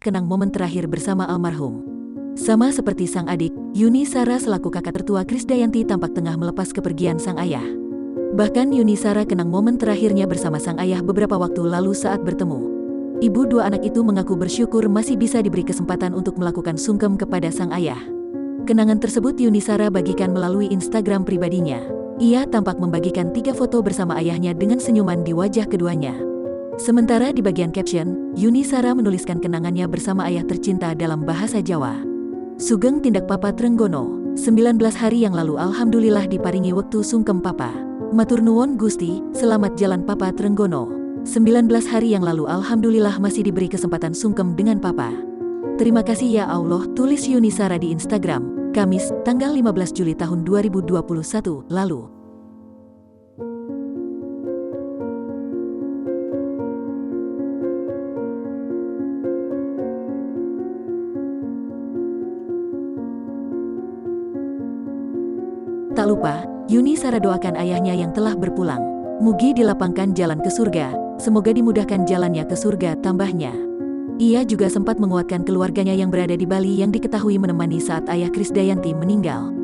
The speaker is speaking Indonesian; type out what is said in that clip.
kenang momen terakhir bersama almarhum. Sama seperti sang adik, Yuni Shara selaku kakak tertua Krisdayanti tampak tengah melepas kepergian sang ayah. Bahkan Yuni Shara kenang momen terakhirnya bersama sang ayah beberapa waktu lalu saat bertemu. Ibu dua anak itu mengaku bersyukur masih bisa diberi kesempatan untuk melakukan sungkem kepada sang ayah. Kenangan tersebut Yuni Shara bagikan melalui Instagram pribadinya. Ia tampak membagikan 3 foto bersama ayahnya dengan senyuman di wajah keduanya. Sementara di bagian caption, Yuni Shara menuliskan kenangannya bersama ayah tercinta dalam bahasa Jawa. Sugeng tindak papa Trenggono, 19 hari yang lalu alhamdulillah diparingi wektu sungkem papa. Matur nuwun Gusti, selamat jalan papa Trenggono. 19 hari yang lalu alhamdulillah masih diberi kesempatan sungkem dengan papa. Terima kasih ya Allah, tulis Yuni Shara di Instagram, Kamis, tanggal 15 Juli tahun 2021 lalu. Tak lupa, Yuni Shara doakan ayahnya yang telah berpulang. Mugi dilapangkan jalan ke surga, semoga dimudahkan jalannya ke surga, tambahnya. Ia juga sempat menguatkan keluarganya yang berada di Bali yang diketahui menemani saat ayah Krisdayanti meninggal.